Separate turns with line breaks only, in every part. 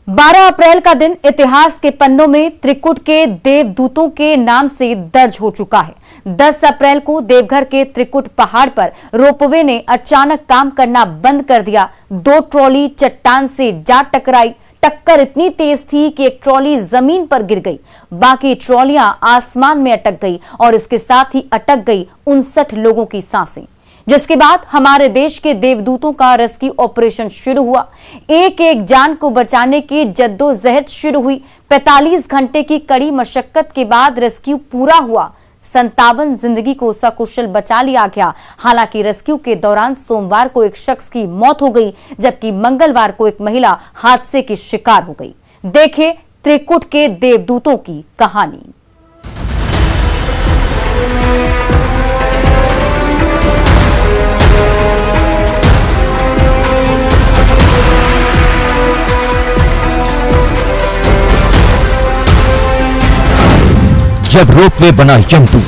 12 अप्रैल का दिन इतिहास के पन्नों में त्रिकुट के देवदूतों के नाम से दर्ज हो चुका है। 10 अप्रैल को देवघर के त्रिकुट पहाड़ पर रोपवे ने अचानक काम करना बंद कर दिया। 2 ट्रॉली चट्टान से जा टकराई। टक्कर इतनी तेज थी कि एक ट्रॉली जमीन पर गिर गई, बाकी ट्रॉलियां आसमान में अटक गई और इसके साथ ही अटक गई 59 लोगों की सांसें। जिसके बाद हमारे देश के देवदूतों का रेस्क्यू ऑपरेशन शुरू हुआ। एक एक जान को बचाने की जद्दोजहद शुरू हुई। 45 घंटे की कड़ी मशक्कत के बाद रेस्क्यू पूरा हुआ। 57 जिंदगी को सकुशल बचा लिया गया। हालांकि रेस्क्यू के दौरान सोमवार को एक शख्स की मौत हो गई, जबकि मंगलवार को एक महिला हादसे की शिकार हो गई। देखें त्रिकुट के देवदूतों की कहानी।
जब रोपवे बना यमदूत,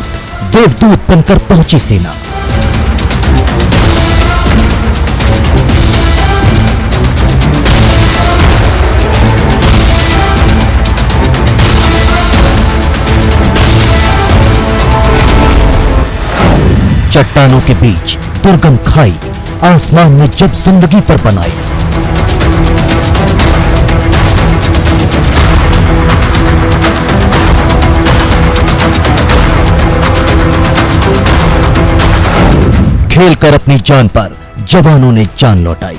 देवदूत बनकर पहुंची सेना। चट्टानों के बीच दुर्गम खाई आसमान में जब जिंदगी पर बनाई। खेलकर अपनी जान पर जवानों ने जान लौटाई।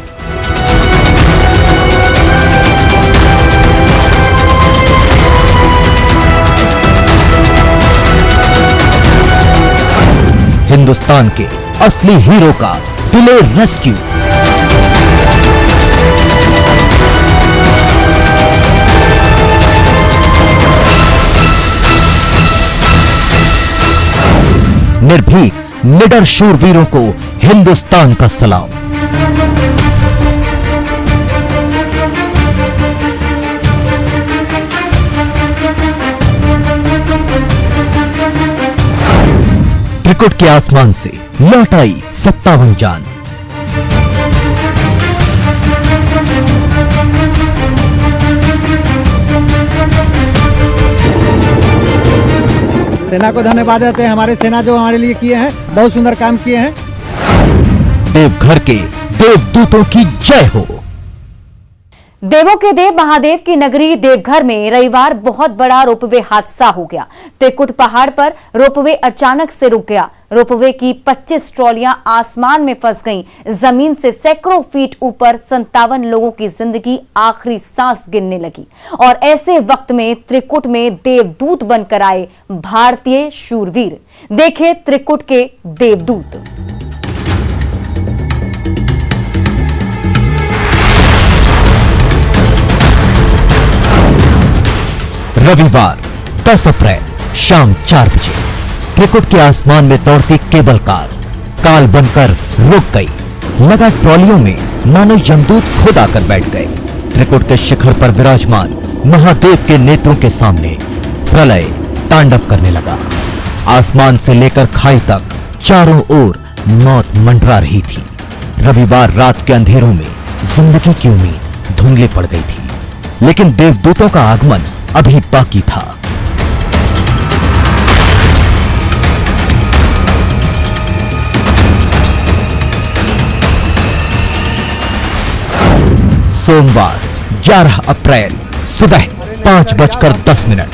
हिंदुस्तान के असली हीरो का डिले रेस्क्यू। निर्भीक निडर शूरवीरों को हिंदुस्तान का सलाम। त्रिकुट के आसमान से लौट आई 57 जान।
सेना को धन्यवाद देते हैं। हमारे सेना जो हमारे लिए किए हैं, बहुत सुंदर काम किए हैं।
देवघर के देवदूतों की जय हो।
देवों के देव महादेव की नगरी देवघर में रविवार बहुत बड़ा रोपवे हादसा हो गया। त्रिकुट पहाड़ पर रोपवे अचानक से रुक गया। रोपवे की 25 ट्रॉलियां आसमान में फंस गईं। जमीन से सैकड़ों फीट ऊपर 57 लोगों की जिंदगी आखिरी सांस गिनने लगी। और ऐसे वक्त में त्रिकुट में देवदूत बनकर आए भारतीय शूरवीर। देखे त्रिकुट के देवदूत।
रविवार 10 अप्रैल शाम 4 बजे त्रिकुट के आसमान में दौड़ती केबल कार काल बनकर रुक गई। लगा ट्रॉलियों में मानो यमदूत खुद आकर बैठ गए। त्रिकुट के शिखर पर विराजमान महादेव के नेत्रों के सामने प्रलय तांडव करने लगा। आसमान से लेकर खाई तक चारों ओर मौत मंडरा रही थी। रविवार रात के अंधेरों में जिंदगी की उम्मीद धुंधली पड़ गई थी, लेकिन देवदूतों का आगमन अभी बाकी था। सोमवार 11 अप्रैल सुबह 5:10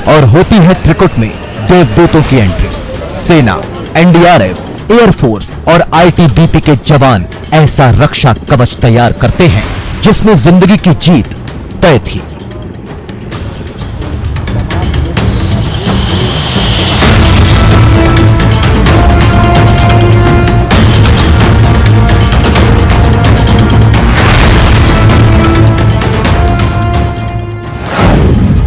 और होती है त्रिकुट में देवदूतों की एंट्री। सेना, एनडीआरएफ, एयरफोर्स और आईटीबीपी के जवान ऐसा रक्षा कवच तैयार करते हैं जिसमें जिंदगी की जीत तय थी।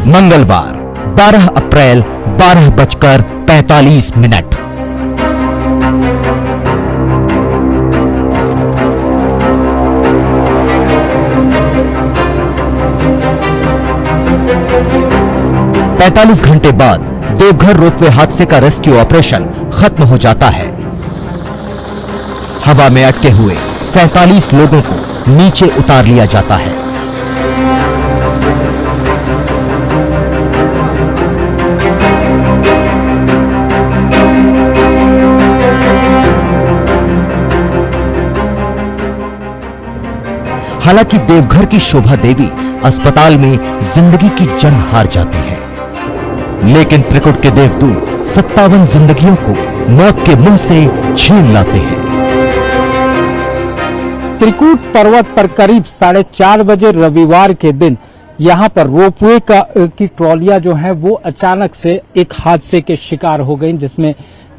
मंगलवार 12 अप्रैल 12:45। पैंतालीस घंटे बाद देवघर रोपवे हादसे का रेस्क्यू ऑपरेशन खत्म हो जाता है। हवा में अटके हुए 47 लोगों को नीचे उतार लिया जाता है। हालांकि देवघर की शोभा देवी अस्पताल में जिंदगी की जंग हार जाती है, लेकिन त्रिकुट के देवदूत 57 जिंदगियों को मौत के मुंह से छीन लाते हैं।
त्रिकुट पर्वत पर करीब 4:30 बजे रविवार के दिन यहाँ पर रोपवे की ट्रॉलियां जो है वो अचानक से एक हादसे के शिकार हो गई, जिसमें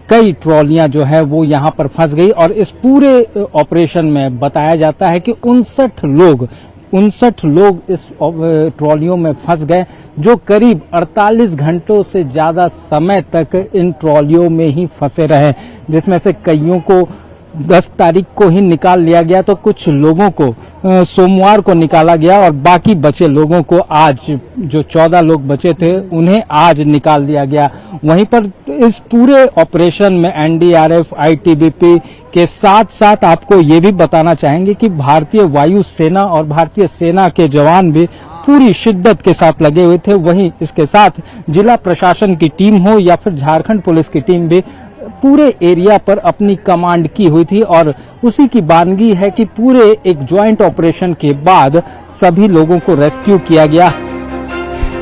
कई ट्रॉलियां जो है वो यहाँ पर फंस गई। और इस पूरे ऑपरेशन में बताया जाता है कि 59 लोग इस ट्रॉलियों में फंस गए, जो करीब 48 घंटों से ज्यादा समय तक इन ट्रॉलियों में ही फंसे रहे, जिसमें से कईयों को 10 तारीख को ही निकाल लिया गया, तो कुछ लोगों को सोमवार को निकाला गया और बाकी बचे लोगों को आज, जो 14 लोग बचे थे उन्हें आज निकाल दिया गया। वहीं पर इस पूरे ऑपरेशन में एनडीआरएफ, आईटीबीपी के साथ साथ आपको ये भी बताना चाहेंगे कि भारतीय वायु सेना और भारतीय सेना के जवान भी पूरी शिद्दत के साथ लगे हुए थे। वहीं इसके साथ जिला प्रशासन की टीम हो या फिर झारखंड पुलिस की टीम भी पूरे एरिया पर अपनी कमांड की हुई थी, और उसी की बानगी है कि पूरे एक ज्वाइंट ऑपरेशन के बाद सभी लोगों को रेस्क्यू किया गया।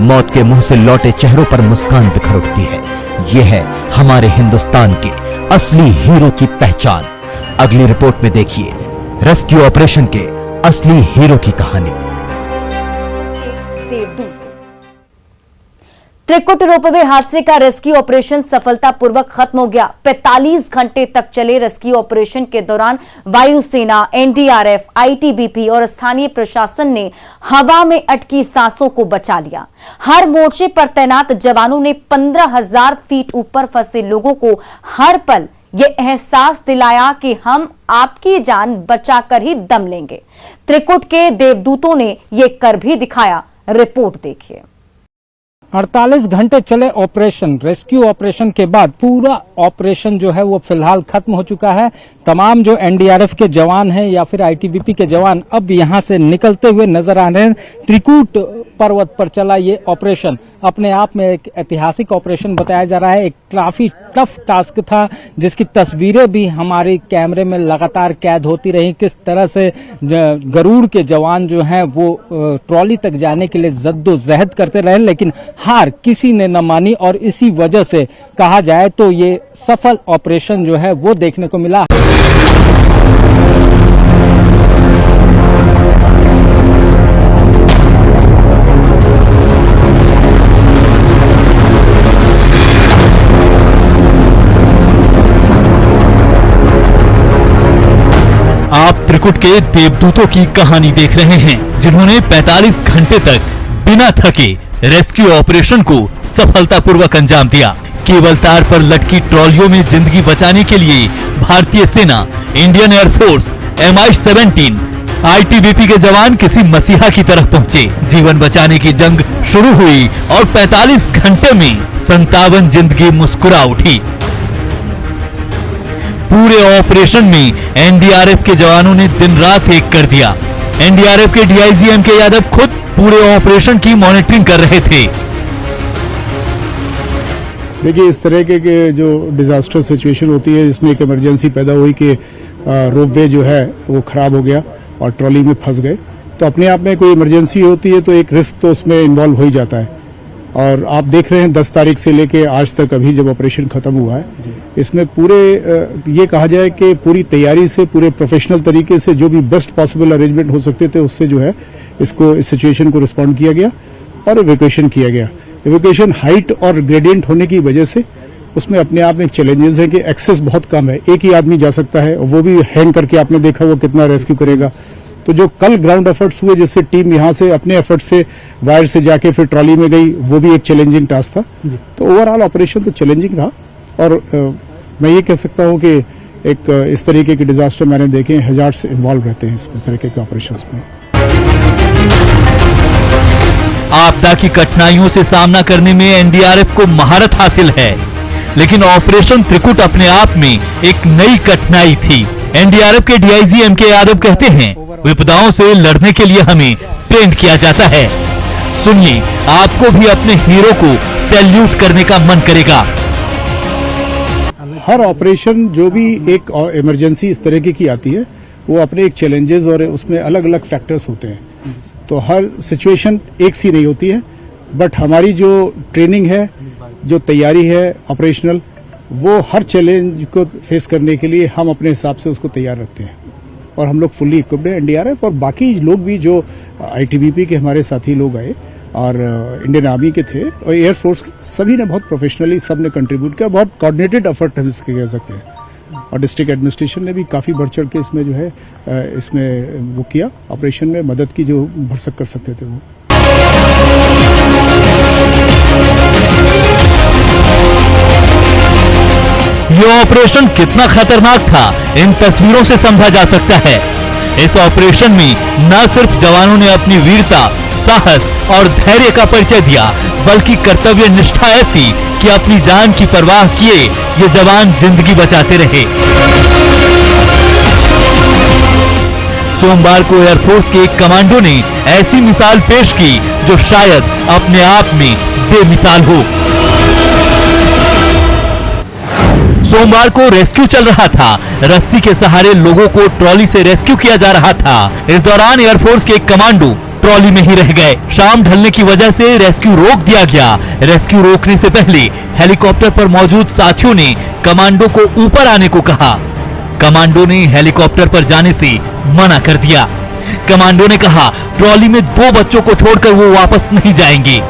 मौत के मुंह से लौटे चेहरों पर मुस्कान बिखर उठती है। ये है हमारे हिंदुस्तान के असली हीरो की पहचान। अगली रिपोर्ट में देखिए रेस्क्यू ऑपरेशन के असली हीरो की कहानी।
देवदूत त्रिकुट रोपवे हादसे का रेस्क्यू ऑपरेशन सफलतापूर्वक खत्म हो गया। 45 घंटे तक चले रेस्क्यू ऑपरेशन के दौरान वायुसेना, एनडीआरएफ, आईटीबीपी और स्थानीय प्रशासन ने हवा में अटकी सांसों को बचा लिया। हर मोर्चे पर तैनात जवानों ने 15,000 फीट ऊपर फंसे लोगों को हर पल ये एहसास दिलाया कि हम आपकी जान बचाकर ही दम लेंगे। त्रिकुट के देवदूतों ने ये कर भी दिखाया। रिपोर्ट देखिए।
48 घंटे चले ऑपरेशन, रेस्क्यू ऑपरेशन के बाद पूरा ऑपरेशन जो है वो फिलहाल खत्म हो चुका है। तमाम जो एनडीआरएफ के जवान हैं या फिर आईटीबीपी के जवान अब यहां से निकलते हुए नजर आ रहे हैं। त्रिकुट पर्वत पर चला ये ऑपरेशन अपने आप में एक ऐतिहासिक ऑपरेशन बताया जा रहा है। एक काफी टफ टास्क था, जिसकी तस्वीरें भी हमारे कैमरे में लगातार कैद होती रही। किस तरह से गरुड़ के जवान जो हैं वो ट्रॉली तक जाने के लिए जद्दोजहद करते रहे, लेकिन हार किसी ने न मानी, और इसी वजह से कहा जाए तो ये सफल ऑपरेशन जो है वो देखने को मिला।
आप त्रिकुट के देवदूतों की कहानी देख रहे हैं, जिन्होंने 45 घंटे तक बिना थके रेस्क्यू ऑपरेशन को सफलतापूर्वक अंजाम दिया। केबल तार पर लटकी ट्रॉलियों में जिंदगी बचाने के लिए भारतीय सेना, इंडियन एयरफोर्स, MI-17, आईटीबीपी के जवान किसी मसीहा की तरह पहुंचे। जीवन बचाने की जंग शुरू हुई और 45 घंटे में 57 जिंदगी मुस्कुरा उठी। पूरे ऑपरेशन में एनडीआरएफ के जवानों ने दिन रात एक कर दिया। एनडीआरएफ के डीआईजी एम.के. यादव खुद पूरे ऑपरेशन की मॉनिटरिंग कर रहे थे।
देखिए, इस तरह के जो डिजास्टर सिचुएशन होती है, जिसमें एक इमरजेंसी पैदा हुई कि रोपवे जो है वो खराब हो गया और ट्रॉली में फंस गए, तो अपने आप में कोई इमरजेंसी होती है तो एक रिस्क तो उसमें इन्वॉल्व हो ही जाता है। और आप देख रहे हैं 10 तारीख से लेके आज तक अभी जब ऑपरेशन खत्म हुआ है, इसमें पूरे ये कहा जाए कि पूरी तैयारी से, पूरे प्रोफेशनल तरीके से जो भी बेस्ट पॉसिबल अरेंजमेंट हो सकते थे, उससे जो है इसको, इस सिचुएशन को रिस्पॉन्ड किया गया और इवैक्यूएशन किया गया। इवैक्यूएशन हाइट और ग्रेडियंट होने की वजह से उसमें अपने आप में चैलेंजेस है कि एक्सेस बहुत कम है, एक ही आदमी जा सकता है, वो भी हैंग करके आपने देखा वो कितना रेस्क्यू करेगा। तो जो कल ग्राउंड एफर्ट्स हुए, जिससे टीम यहाँ से अपने एफर्ट से वायर से जाके फिर ट्रॉली में गई, वो भी एक चैलेंजिंग टास्क था। तो ओवरऑल ऑपरेशन तो चैलेंजिंग रहा, और मैं ये कह सकता हूँ कि एक इस तरीके के डिजास्टर मैंने देखे, हजार्ड्स इन्वॉल्व रहते हैं इस तरीके के ऑपरेशंस में।
आपदा की कठिनाइयों से सामना करने में एनडीआरएफ को महारत हासिल है, लेकिन ऑपरेशन त्रिकुट अपने आप में एक नई कठिनाई थी। एनडीआरएफ के डीआईजी एम.के. यादव कहते हैं, विपदाओं से लड़ने के लिए हमें ट्रेन किया जाता है। सुनिए, आपको भी अपने हीरो को सैल्यूट करने का मन करेगा।
हर ऑपरेशन जो भी एक इमरजेंसी इस तरीके की आती है, वो अपने एक चैलेंजेस और उसमें अलग अलग फैक्टर्स होते हैं, तो हर सिचुएशन एक सी नहीं होती है, बट हमारी जो ट्रेनिंग है, जो तैयारी है ऑपरेशनल, वो हर चैलेंज को फेस करने के लिए हम अपने हिसाब से उसको तैयार रखते हैं और हम लोग फुल्ली इक्विप्ड हैं। एनडीआरएफ और बाकी लोग भी जो आईटीबीपी के हमारे साथी लोग आए और इंडियन आर्मी के थे और एयरफोर्स, सभी ने बहुत प्रोफेशनली सब ने कंट्रीब्यूट किया, बहुत कोऑर्डिनेटेड एफर्ट हम इसके कह सकते हैं। और डिस्ट्रिक्ट एडमिनिस्ट्रेशन ने भी काफी बढ़ चढ़ के इसमें जो है इसमें वो किया, ऑपरेशन में मदद की जो भरसक कर सकते थे वो।
ये ऑपरेशन कितना खतरनाक था इन तस्वीरों से समझा जा सकता है। इस ऑपरेशन में न सिर्फ जवानों ने अपनी वीरता, साहस और धैर्य का परिचय दिया, बल्कि कर्तव्य निष्ठा ऐसी कि अपनी जान की परवाह किए ये जवान जिंदगी बचाते रहे। सोमवार को एयरफोर्स के एक कमांडो ने ऐसी मिसाल पेश की जो शायद अपने आप में बेमिसाल हो। सोमवार को रेस्क्यू चल रहा था, रस्सी के सहारे लोगों को ट्रॉली से रेस्क्यू किया जा रहा था। इस दौरान एयरफोर्स के एक कमांडो ट्रॉली में ही रह गए। शाम ढलने की वजह से रेस्क्यू रोक दिया गया। रेस्क्यू रोकने से पहले हेलीकॉप्टर पर मौजूद साथियों ने कमांडो को ऊपर आने को कहा। कमांडो ने हेलीकॉप्टर पर जाने से मना कर दिया। कमांडो ने कहा ट्रॉली में 2 बच्चों को छोड़कर वो वापस नहीं जाएंगे।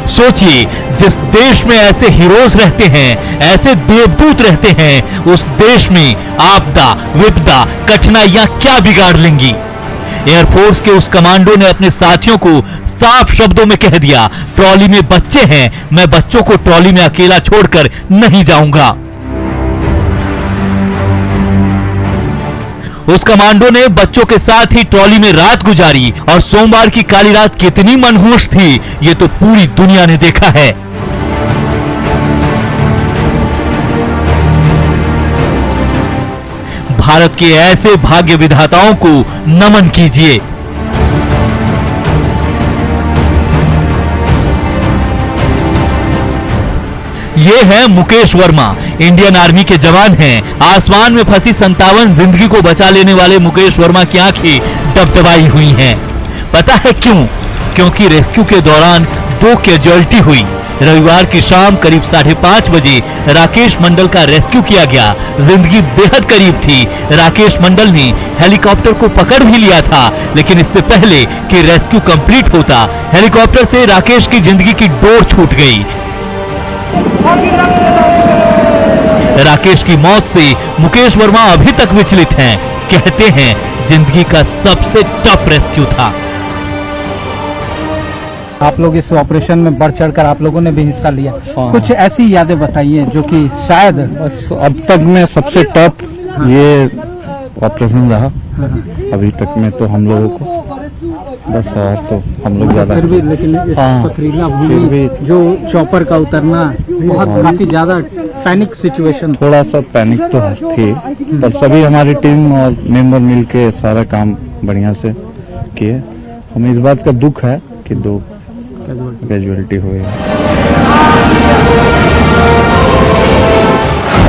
सोचिए, जिस देश में ऐसे हीरोज रहते हैं, ऐसे देवदूत रहते हैं, उस देश में आपदा, विपदा, कठिनाइयां क्या बिगाड़ लेंगी। एयरफोर्स के उस कमांडो ने अपने साथियों को साफ शब्दों में कह दिया, ट्रॉली में बच्चे हैं, मैं बच्चों को ट्रॉली में अकेला छोड़कर नहीं जाऊंगा। उस कमांडो ने बच्चों के साथ ही ट्रॉली में रात गुजारी और सोमवार की काली रात कितनी मनहूस थी ये तो पूरी दुनिया ने देखा है। भारत के ऐसे भाग्य विधाताओं को नमन कीजिए। ये है मुकेश वर्मा, इंडियन आर्मी के जवान हैं। आसमान में फंसी 57 जिंदगी को बचा लेने वाले मुकेश वर्मा की आंखें डबडबाई हुई हैं। पता है क्यों? क्योंकि रेस्क्यू के दौरान 2 कैजुअलिटी हुई। रविवार की शाम करीब 5:30 बजे राकेश मंडल का रेस्क्यू किया गया। जिंदगी बेहद करीब थी। राकेश मंडल ने हेलीकॉप्टर को पकड़ भी लिया था, लेकिन इससे पहले कि रेस्क्यू कंप्लीट होता, हेलीकॉप्टर से राकेश की जिंदगी की डोर छूट गई। राकेश की मौत से मुकेश वर्मा अभी तक विचलित हैं। कहते हैं जिंदगी का सबसे टफ रेस्क्यू था।
आप लोग इस ऑपरेशन में बढ़ चढ़कर आप लोगों ने भी हिस्सा लिया। कुछ ऐसी यादें बताइए जो कि शायद
बस अब तक में सबसे टफ ये ऑपरेशन रहा अभी तक में, तो हम लोगों को बस, और तो हम लोग ज्यादा
फिर भी, लेकिन इस पथरीला भूमि जो चॉपर का उतरना बहुत काफी ज्यादा पैनिक सिचुएशन,
थोड़ा सा पैनिक तो थी, पर सभी हमारी टीम और मेंबर मिलके सारा काम बढ़िया से किए। हमें इस बात का दुख है कि 2 कैजुअलिटी हुई है।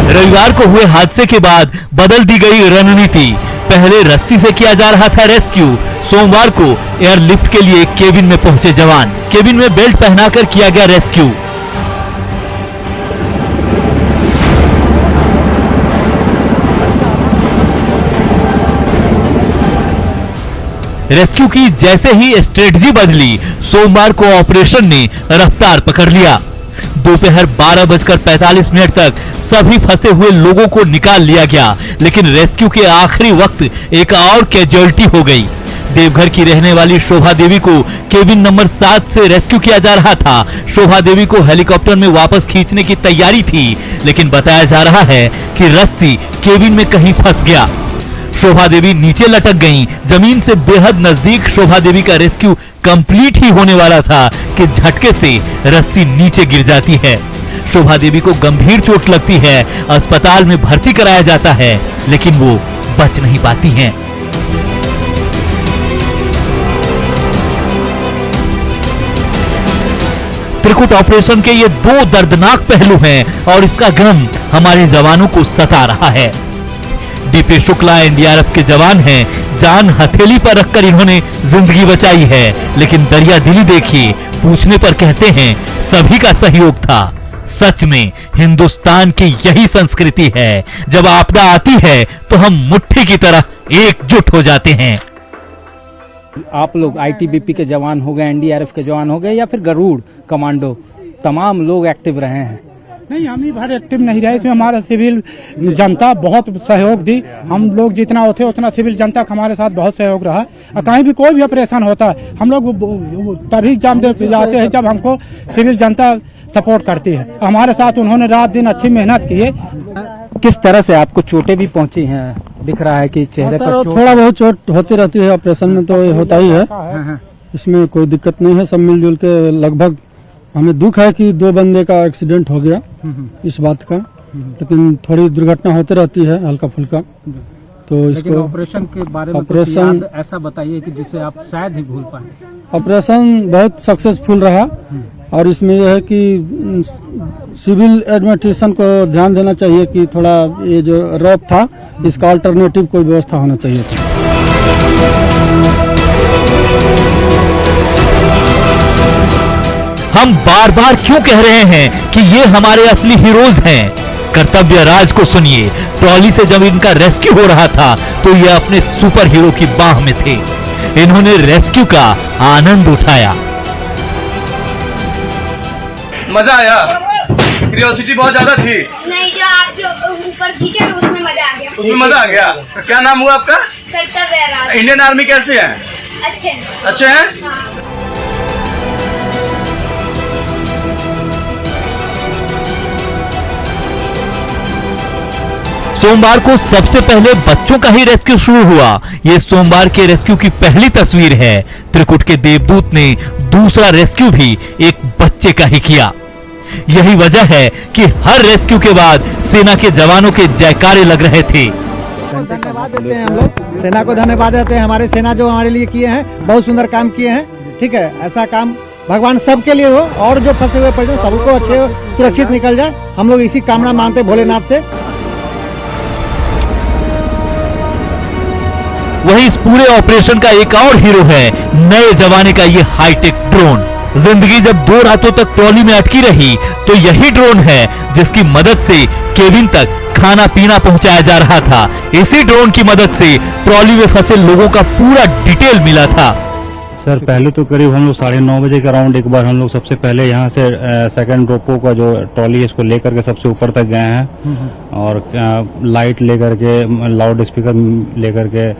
रविवार को हुए हादसे के बाद बदल दी गई रणनीति। पहले रस्सी से किया जा रहा था रेस्क्यू। सोमवार को एयरलिफ्ट के लिए केबिन में पहुंचे जवान। केबिन में बेल्ट पहनाकर किया गया रेस्क्यू। रेस्क्यू की जैसे ही स्ट्रेटजी बदली, सोमवार को ऑपरेशन ने रफ्तार पकड़ लिया। दोपहर 12:45 तक सभी फंसे हुए लोगों को निकाल लिया गया, लेकिन रेस्क्यू के आखिरी वक्त एक और कैजुअलिटी हो गई। देवघर की रहने वाली शोभा देवी को केबिन नंबर 7 से रेस्क्यू किया जा रहा था। शोभा देवी को हेलीकॉप्टर में वापस खींचने की तैयारी थी, लेकिन बताया जा रहा है कि रस्सी केबिन में कहीं फंस गया। शोभा देवी नीचे लटक गईं। जमीन से बेहद नजदीक शोभा देवी का रेस्क्यू कंप्लीट ही होने वाला था कि झटके से रस्सी नीचे गिर जाती है। शोभा देवी को गंभीर चोट लगती है। अस्पताल में भर्ती कराया जाता है, लेकिन वो बच नहीं पाती हैं। त्रिकुट ऑपरेशन के ये दो दर्दनाक पहलू हैं और इसका गम हमारे जवानों को सता रहा है। डीपी शुक्ला एनडीआरएफ के जवान हैं, जान हथेली पर रखकर इन्होंने जिंदगी बचाई है, लेकिन दरिया दिली देखिए, पूछने पर कहते हैं सभी का सहयोग था। सच में हिंदुस्तान की यही संस्कृति है, जब आपदा आती है तो हम मुट्ठी की तरह एकजुट हो जाते हैं।
आप लोग आईटीबीपी के जवान हो गए, एनडीआरएफ के जवान हो गए या फिर गरुड़ कमांडो, तमाम लोग एक्टिव रहे हैं।
नहीं, हम ही भर एक्टिव नहीं रहे, इसमें हमारा सिविल जनता बहुत सहयोग दी। हम लोग जितना होते उतना सिविल जनता का हमारे साथ बहुत सहयोग रहा। और कहीं भी कोई भी ऑपरेशन होता है हम लोग तभी एग्जाम दे जाते हैं जब हमको सिविल जनता सपोर्ट करती है। हमारे साथ उन्होंने रात दिन अच्छी मेहनत की है।
किस तरह से आपको चोटें भी पहुंची हैं? दिख रहा है कि चेहरे पर चोट।
थोड़ा बहुत चोट होती रहती है ऑपरेशन में, तो ये होता ही है, इसमें कोई दिक्कत नहीं है। सब मिलजुल के लगभग हमें दुख है कि 2 बंदे का एक्सीडेंट हो गया इस बात का, लेकिन थोड़ी दुर्घटना होती रहती है हल्का फुल्का। तो इसको
ऑपरेशन के बारे में
ऑपरेशन
ऐसा बताइए कि जिसे आप शायद ही भूल पाए।
ऑपरेशन बहुत सक्सेसफुल रहा और इसमें यह है कि सिविल एडमिनिस्ट्रेशन को ध्यान देना चाहिए कि थोड़ा ये जो रॉप था इसका अल्टरनेटिव कोई व्यवस्था होना चाहिए था।
हम बार बार क्यों कह रहे हैं कि ये हमारे असली हीरोज हैं? कर्तव्य राज को सुनिए। ट्रॉली से जब इनका रेस्क्यू हो रहा था तो ये अपने सुपर हीरो की बाह में थे। इन्होंने रेस्क्यू का आनंद उठाया।
मजा आया, क्यूरियोसिटी बहुत ज्यादा थी।
नहीं, जो आप जो ऊपर खींचे उसमें मजा आ गया।
उसमें मजा आ गया। क्या नाम हुआ आपका?
कर्तव्य राज।
इंडियन आर्मी कैसे है?
अच्छे
अच्छे हैं।
सोमवार को सबसे पहले बच्चों का ही रेस्क्यू शुरू हुआ। ये सोमवार के रेस्क्यू की पहली तस्वीर है। त्रिकुट के देवदूत ने दूसरा रेस्क्यू भी एक बच्चे का ही किया। यही वजह है कि हर रेस्क्यू के बाद सेना के जवानों के जयकारे लग रहे थे।
धन्यवाद देते हैं हम लोग, सेना को धन्यवाद देते हैं। हमारे सेना जो हमारे लिए किए हैं, बहुत सुंदर काम किए हैं। ठीक है, ऐसा काम भगवान सबके लिए हो और जो फंसे हुए पड़े सबको अच्छे सुरक्षित निकल जाए। हम लोग इसी कामना मांगते भोलेनाथ से।
वहीं इस पूरे ऑपरेशन का एक और हीरो है, नए जमाने का ये हाईटेक ड्रोन। जिंदगी जब 2 रातों तक ट्रॉली में अटकी रही तो यही ड्रोन है जिसकी मदद से केबिन तक खाना पीना पहुंचाया जा रहा था। इसी ड्रोन की मदद से ट्रॉली में फंसे लोगों का पूरा डिटेल मिला था।
सर पहले तो करीब हम लोग 9:30 बजे के अराउंड एक बार हम लोग सबसे पहले यहाँ से सेकंड रोपो का जो ट्रॉली है इसको लेकर के सबसे ऊपर तक गए हैं और लाइट लेकर के, लाउड स्पीकर लेकर के,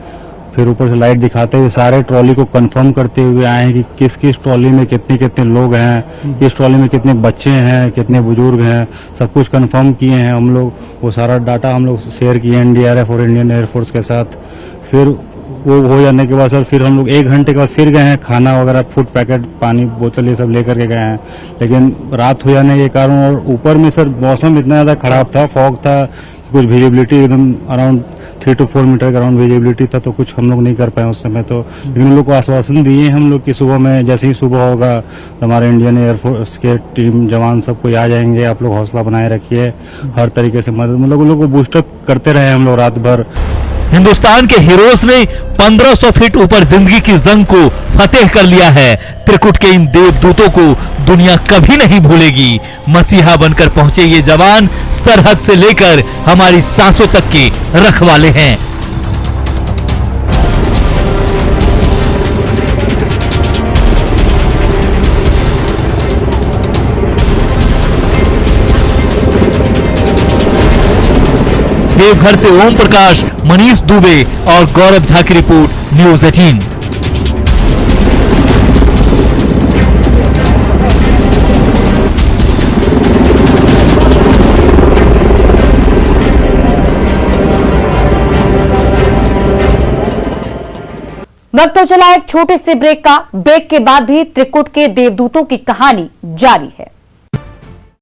फिर ऊपर से लाइट दिखाते हुए सारे ट्रॉली को कंफर्म करते हुए आए हैं कि किस किस ट्रॉली में कितने कितने लोग हैं, किस ट्रॉली में कितने बच्चे हैं, कितने बुजुर्ग हैं, सब कुछ कंफर्म किए हैं हम लोग। वो सारा डाटा हम लोग शेयर किए एनडीआरएफ और इंडियन एयरफोर्स के साथ। फिर वो हो जाने के बाद सर फिर हम लोग 1 घंटे के बाद फिर गए हैं, खाना वगैरह, फूड पैकेट, पानी बोतल ये सब लेकर के गए हैं। लेकिन रात हो जाने के कारण और ऊपर में सर मौसम इतना ज़्यादा खराब था, फॉग था, कुछ विजिबिलिटी एकदम अराउंड 3 to 4 मीटर का अराउंड विजिबिलिटी था, तो कुछ हम लोग नहीं कर पाए उस समय। तो लेकिन हम लोग को आश्वासन दिए हम लोग कि सुबह में जैसे ही सुबह होगा हमारे इंडियन एयरफोर्स के टीम जवान सब कोई आ जाएंगे, आप लोग हौसला बनाए रखिए, हर तरीके से मदद, मतलब उन लोग को बूस्टअप करते रहे हम लोग रात भर।
हिंदुस्तान के हीरोज ने 1500 फीट ऊपर जिंदगी की जंग को फतेह कर लिया है। त्रिकुट के इन देवदूतों को दुनिया कभी नहीं भूलेगी। मसीहा बनकर पहुंचे ये जवान सरहद से लेकर हमारी सांसों तक के रखवाले हैं। देवघर से ओम प्रकाश, मनीष दुबे और गौरव झा की रिपोर्ट, न्यूज़ 18।
वक्त तो चला एक छोटे से ब्रेक का। ब्रेक के बाद भी त्रिकुट के देवदूतों की कहानी जारी है।